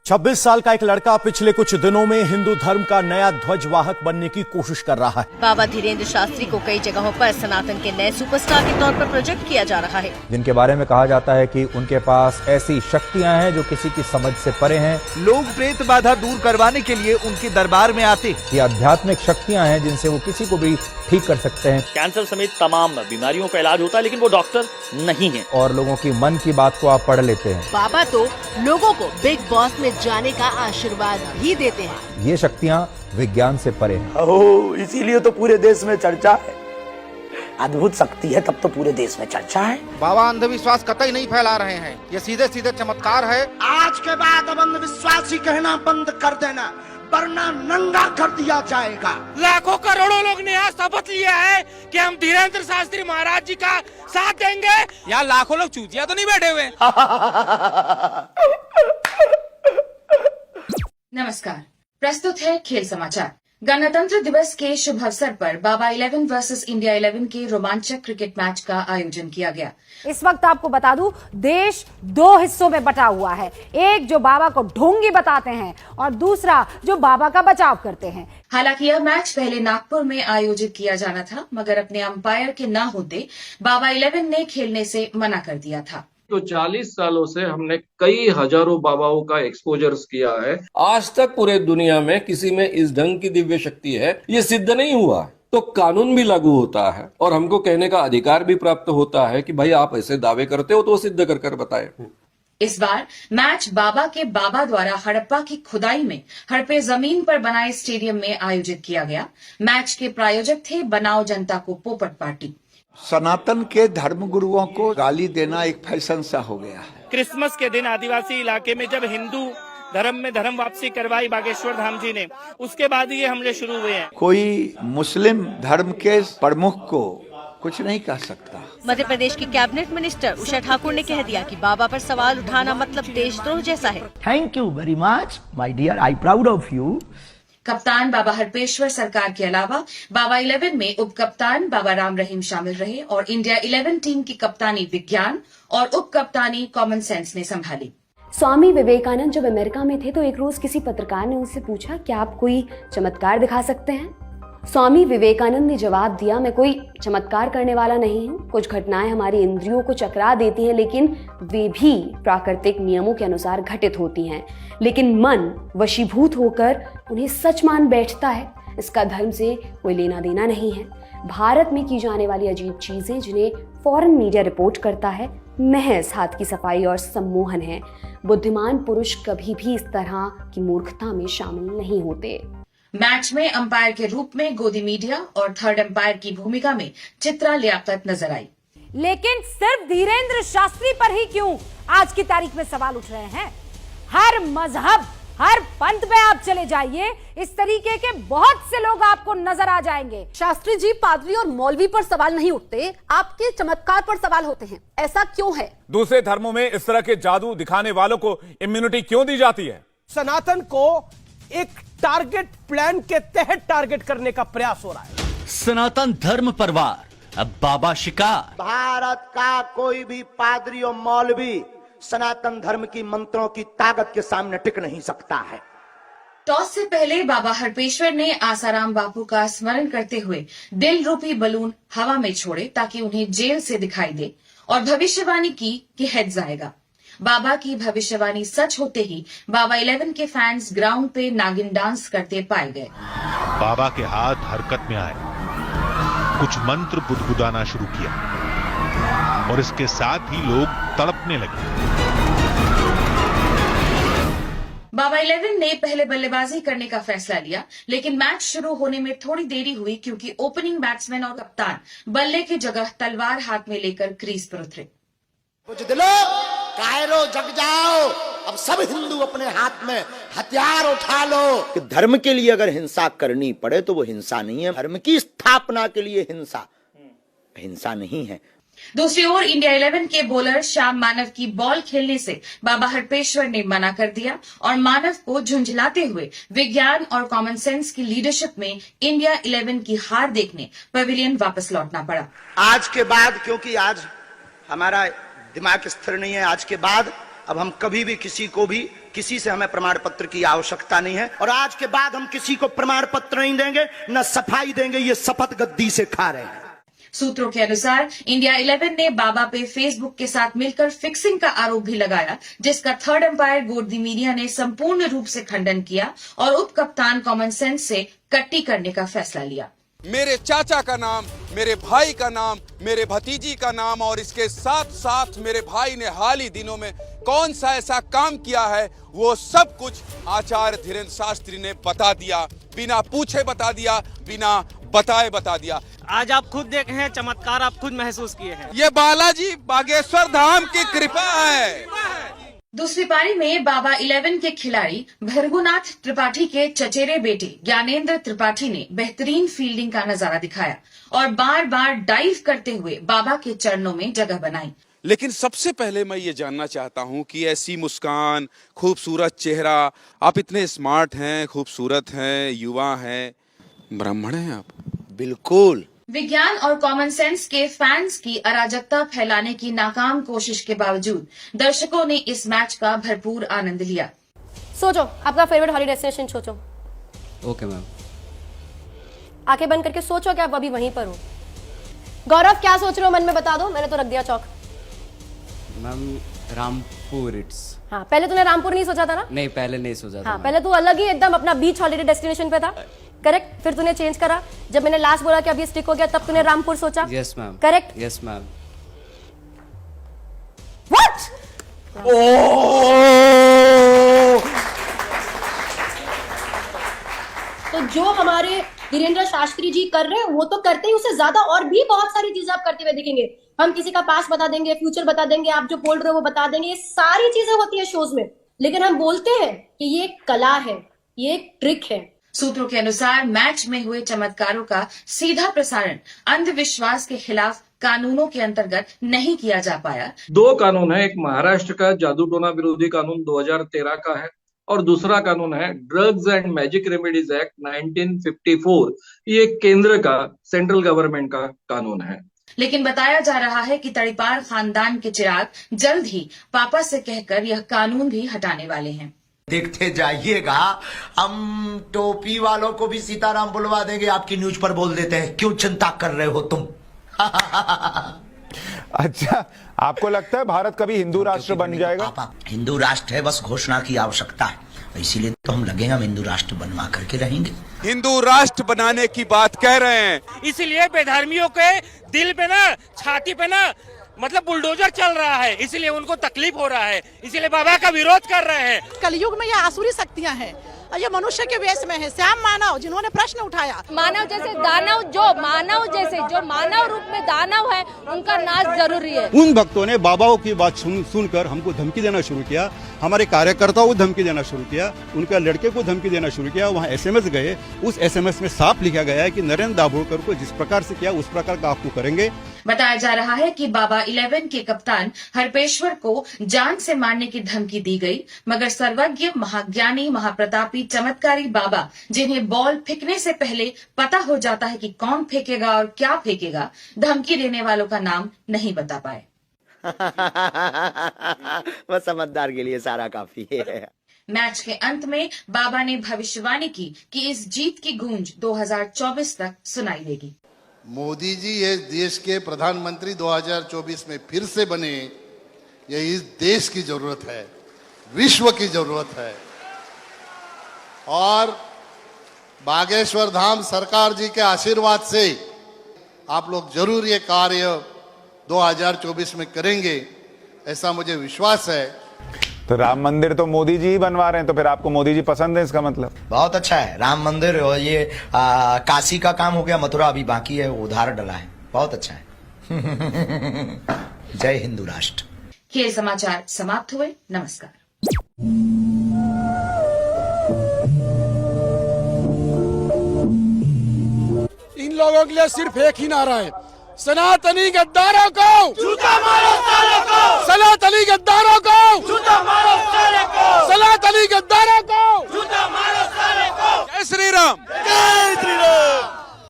26 साल का एक लड़का पिछले कुछ दिनों में हिंदू धर्म का नया ध्वजवाहक बनने की कोशिश कर रहा है। बाबा धीरेन्द्र शास्त्री को कई जगहों पर सनातन के नए सुपरस्टार के तौर पर प्रोजेक्ट किया जा रहा है, जिनके बारे में कहा जाता है कि उनके पास ऐसी शक्तियां हैं जो किसी की समझ से परे हैं। लोग प्रेत बाधा दूर करवाने के लिए उनके दरबार में आते। ये आध्यात्मिक शक्तियां हैं जिनसे वो किसी को भी ठीक कर सकते हैं। कैंसर समेत तमाम बीमारियों का इलाज होता है, लेकिन वो डॉक्टर नहीं है। और लोगों की मन की बात को आप पढ़ लेते हैं। बाबा तो लोगों को बिग बॉस में जाने का आशीर्वाद भी देते हैं। ये शक्तियां विज्ञान से परे हैं। ओह, इसीलिए तो पूरे देश में चर्चा है। अद्भुत शक्ति है तब तो पूरे देश में चर्चा है। बाबा अंधविश्वास कतई नहीं फैला रहे हैं, ये सीधे सीधे चमत्कार है। आज के बाद अब अंधविश्वासी कहना बंद कर देना, वरना नंगा कर दिया जाएगा। लाखों करोड़ों लोग ने यहाँ शपथ लिया है कि हम धीरेन्द्र शास्त्री महाराज जी का साथ देंगे। यहाँ लाखों लोग चूतिया तो नहीं बैठे हुए। नमस्कार, प्रस्तुत है खेल समाचार। गणतंत्र दिवस के शुभ अवसर पर बाबा 11 वर्सेस इंडिया 11 के रोमांचक क्रिकेट मैच का आयोजन किया गया। इस वक्त आपको बता दूं, देश दो हिस्सों में बटा हुआ है। एक जो बाबा को ढोंगी बताते हैं और दूसरा जो बाबा का बचाव करते हैं। हालांकि यह मैच पहले नागपुर में आयोजित किया जाना था, मगर अपने अंपायर के न होते बाबा 11 ने खेलने से मना कर दिया था। तो 40 सालों से हमने कई हजारों बाबाओं का एक्सपोजर्स किया है। आज तक पूरे दुनिया में किसी में इस ढंग की दिव्य शक्ति है, ये सिद्ध नहीं हुआ। तो कानून भी लागू होता है और हमको कहने का अधिकार भी प्राप्त होता है कि भाई आप ऐसे दावे करते हो तो सिद्ध कर बताए। इस बार मैच बाबा के बाबा द्वारा हड़प्पा की खुदाई में हड़पे जमीन पर बनाए स्टेडियम में आयोजित किया गया। मैच के प्रायोजक थे बनाओ जनता को पोपट पार्टी। सनातन के धर्म गुरुओं को गाली देना एक फैशन सा हो गया है। क्रिसमस के दिन आदिवासी इलाके में जब हिंदू धर्म में धर्म वापसी करवाई बागेश्वर धाम जी ने, उसके बाद ये हमले शुरू हुए हैं। कोई मुस्लिम धर्म के प्रमुख को कुछ नहीं कह सकता। मध्य प्रदेश की कैबिनेट मिनिस्टर उषा ठाकुर ने कह दिया कि बाबा पर सवाल उठाना मतलब देशद्रोह जैसा है। Thank you very much my dear, I proud of you. कप्तान बाबा हरपेश्वर सरकार के अलावा बाबा 11 में उप कप्तान बाबा राम रहीम शामिल रहे और इंडिया 11 टीम की कप्तानी विज्ञान और उप कप्तानी कॉमन सेंस ने संभाली। स्वामी विवेकानंद जब अमेरिका में थे तो एक रोज किसी पत्रकार ने उनसे पूछा, क्या आप कोई चमत्कार दिखा सकते हैं? स्वामी विवेकानंद ने जवाब दिया, मैं कोई चमत्कार करने वाला नहीं हूँ। कुछ घटनाएं हमारी इंद्रियों को चकरा देती हैं, लेकिन वे भी प्राकृतिक नियमों के अनुसार घटित होती हैं। लेकिन मन वशीभूत होकर उन्हें सच मान बैठता है। इसका धर्म से कोई लेना देना नहीं है। भारत में की जाने वाली अजीब चीजें जिन्हें फॉरेन मीडिया रिपोर्ट करता है, महज हाथ की सफाई और सम्मोहन है। बुद्धिमान पुरुष कभी भी इस तरह की मूर्खता में शामिल नहीं होते। मैच में अंपायर के रूप में गोदी मीडिया और थर्ड अंपायर की भूमिका में चित्रा लियाकत नजर आई। लेकिन सिर्फ धीरेन्द्र शास्त्री पर ही क्यों आज की तारीख में सवाल उठ रहे हैं? हर मजहब, हर पंथ में आप चले जाइए, इस तरीके के बहुत से लोग आपको नजर आ जाएंगे। शास्त्री जी, पादरी और मौलवी पर सवाल नहीं उठते, आपके चमत्कार पर सवाल होते हैं। ऐसा क्यों है? दूसरे धर्मों में इस तरह के जादू दिखाने वालों को इम्यूनिटी क्यों दी जाती है? सनातन को एक टारगेट प्लान के तहत टारगेट करने का प्रयास हो रहा है। सनातन धर्म परवार अब बाबा शिकार। भारत का कोई भी पादरी और मौलवी सनातन धर्म की मंत्रों की ताकत के सामने टिक नहीं सकता है। टॉस से पहले बाबा हरपेश्वर ने आसाराम बापू का स्मरण करते हुए दिल रूपी बलून हवा में छोड़े ताकि उन्हें जेल से दिखाई दे और भविष्यवाणी की कि हेड्स आएगा। बाबा की भविष्यवाणी सच होते ही बाबा 11 के फैंस ग्राउंड पे नागिन डांस करते पाए गए। बाबा के हाथ हरकत में आए, कुछ मंत्र बुदबुदाना शुरू किया और इसके साथ ही लोग तड़पने लगे। बाबा 11 ने पहले बल्लेबाजी करने का फैसला लिया, लेकिन मैच शुरू होने में थोड़ी देरी हुई क्योंकि ओपनिंग बैट्समैन और कप्तान बल्ले की जगह तलवार हाथ में लेकर क्रीज पर उतरे। कायरो जग जाओ, अब सब हिंदू अपने हाथ में हथियार उठा लो। कि धर्म के लिए अगर हिंसा करनी पड़े तो वो हिंसा नहीं है, धर्म की स्थापना के लिए हिंसा नहीं है। दूसरी ओर इंडिया 11 के बॉलर श्याम मानव की बॉल खेलने से बाबा हरपेश्वर ने मना कर दिया और मानव को झुंझलाते हुए विज्ञान और कॉमन सेंस की लीडरशिप में इंडिया 11 की हार देखने पवेलियन वापस लौटना पड़ा। आज के बाद, क्योंकि आज हमारा दिमाग स्थिर नहीं है, आज के बाद अब हम कभी भी किसी को भी किसी से हमें प्रमाण पत्र की आवश्यकता नहीं है और आज के बाद हम किसी को प्रमाण पत्र नहीं देंगे, न सफाई देंगे। ये शपथ गद्दी से खा रहे हैं। सूत्रों के अनुसार इंडिया 11 ने बाबा पे फेसबुक के साथ मिलकर फिक्सिंग का आरोप भी लगाया, जिसका थर्ड एम्पायर गोदी मीडिया ने संपूर्ण रूप से खंडन किया और उप कप्तान कॉमन सेंस से कट्टी करने का फैसला लिया। मेरे चाचा का नाम, मेरे भाई का नाम, मेरे भतीजी का नाम और इसके साथ साथ मेरे भाई ने हाल ही दिनों में कौन सा ऐसा काम किया है वो सब कुछ आचार्य धीरेन्द्र शास्त्री ने बता दिया, बिना पूछे बता दिया, बिना बताए बता दिया। आज आप खुद देखे हैं, चमत्कार आप खुद महसूस किए हैं। ये बालाजी बागेश्वर धाम की कृपा है। दूसरी पारी में बाबा 11 के खिलाड़ी भृगुनाथ त्रिपाठी के चचेरे बेटे ज्ञानेंद्र त्रिपाठी ने बेहतरीन फील्डिंग का नजारा दिखाया और बार बार डाइव करते हुए बाबा के चरणों में जगह बनाई। लेकिन सबसे पहले मैं ये जानना चाहता हूँ कि ऐसी मुस्कान, खूबसूरत चेहरा, आप इतने स्मार्ट हैं, खूबसूरत हैं, युवा हैं, ब्राह्मण हैं आप? बिल्कुल। विज्ञान और कॉमन सेंस के फैंस की अराजकता फैलाने की नाकाम कोशिश के बावजूद दर्शकों ने इस मैच का भरपूर आनंद लिया। सोचो आपका फेवरेट हॉलीडे डेस्टिनेशन सोचो। Okay ma'am. आंखें बंद करके सोचो कि आप अभी वहीं पर हो। गौरव क्या सोच रहे हो मन में बता दो, मैंने तो रख दिया चौक। Ma'am Rampur it's. हाँ पहले तूने रामपुर नहीं सोचा था ना? नहीं पहले नहीं सोचा था। हाँ पहले तू अलग ही एकदम अपना बीच हॉलीडे डेस्टिनेशन पे था, करेक्ट। फिर तूने चेंज करा, जब मैंने लास्ट बोला कि अब ये स्टिक हो गया तब तूने रामपुर सोचा। Yes ma'am. Correct. Yes ma'am. What? तो जो हमारे धीरेन्द्र शास्त्री जी कर रहे हैं वो तो करते ही, उससे ज्यादा और भी बहुत सारी चीजें आप करते हुए दिखेंगे। हम किसी का पास्ट बता देंगे, फ्यूचर बता देंगे, आप जो बोल रहे हो वो बता देंगे, ये सारी चीजें होती है शोज में। लेकिन हम बोलते हैं कि ये एक कला है, ये एक ट्रिक है। सूत्रों के अनुसार मैच में हुए चमत्कारों का सीधा प्रसारण अंधविश्वास के खिलाफ कानूनों के अंतर्गत नहीं किया जा पाया। दो कानून है, एक महाराष्ट्र का जादू टोना विरोधी कानून 2013 का है और दूसरा कानून है drugs and magic remedies act 1954। ये केंद्र का, सेंट्रल गवर्नमेंट का कानून है। लेकिन बताया जा रहा है कि तड़ीपार खानदान के चिराग जल्द ही पापा से कहकर यह कानून भी हटाने वाले हैं। देखते जाइएगा, हम टोपी वालों को भी सीताराम बुलवा देंगे, आपकी न्यूज पर बोल देते हैं। क्यों चिंता कर रहे हो तुम? अच्छा, आपको लगता है भारत कभी हिंदू राष्ट्र बन जाएगा? हिंदू राष्ट्र है, बस घोषणा की आवश्यकता है, इसीलिए तो हम लगे, हम हिंदू राष्ट्र बनवा करके रहेंगे। हिंदू राष्ट्र बनाने की बात कह रहे हैं, इसलिए बेधर्मियों के दिल पे ना, छाती पे ना मतलब बुलडोजर चल रहा है, इसलिए उनको तकलीफ हो रहा है, इसलिए बाबा का विरोध कर रहे हैं। कलयुग में ये आसुरी शक्तियां हैं और ये मनुष्य के वेश में है। श्याम मानव जिन्होंने प्रश्न उठाया, मानव जैसे दानव, जो मानव रूप में दानव है, उनका नाश जरूरी है। उन भक्तों ने बाबाओं की बात सुनकर हमको धमकी देना शुरू किया, हमारे कार्यकर्ताओं को धमकी देना शुरू किया, उनका लड़के को धमकी देना शुरू किया। वहाँ SMS गए, उस SMS में साफ लिखा गया है कि नरेंद्र दाभोलकर को जिस प्रकार से किया उस प्रकार का आपको करेंगे। बताया जा रहा है कि बाबा 11 के कप्तान हरपेश्वर को जान से मारने की धमकी दी गई, मगर सर्वज्ञ, महाज्ञानी, महाप्रतापी, चमत्कारी बाबा, जिन्हें बॉल फेंकने से पहले पता हो जाता है कि कौन फेंकेगा और क्या फेंकेगा, धमकी देने वालों का नाम नहीं बता पाए। बस समझदार के लिए सारा काफी है। मैच के अंत में बाबा ने भविष्यवाणी की कि इस जीत की गूंज 2024 तक सुनाई देगी। मोदी जी ये देश के प्रधानमंत्री 2024 में फिर से बने, ये इस देश की जरूरत है, विश्व की जरूरत है। और बागेश्वर धाम सरकार जी के आशीर्वाद से आप लोग जरूर ये कार्य 2024 में करेंगे, ऐसा मुझे विश्वास है। तो राम मंदिर तो मोदी जी ही बनवा रहे हैं, तो फिर आपको मोदी जी पसंद है, इसका मतलब? बहुत अच्छा है, राम मंदिर और ये काशी का काम हो गया, मथुरा अभी बाकी है, उधार डला है, बहुत अच्छा है। जय हिंदू राष्ट्र। खेल समाचार समाप्त हुए, नमस्कार। इन लोगों के लिए सिर्फ एक ही नारा है, सनातनी गद्दारों को जूता मारो, साले को सनातनी गद्दारों को जूता मारो, साले को सनातनी गद्दारों को जूता मारो, साले को। जय श्री राम। जय श्री राम।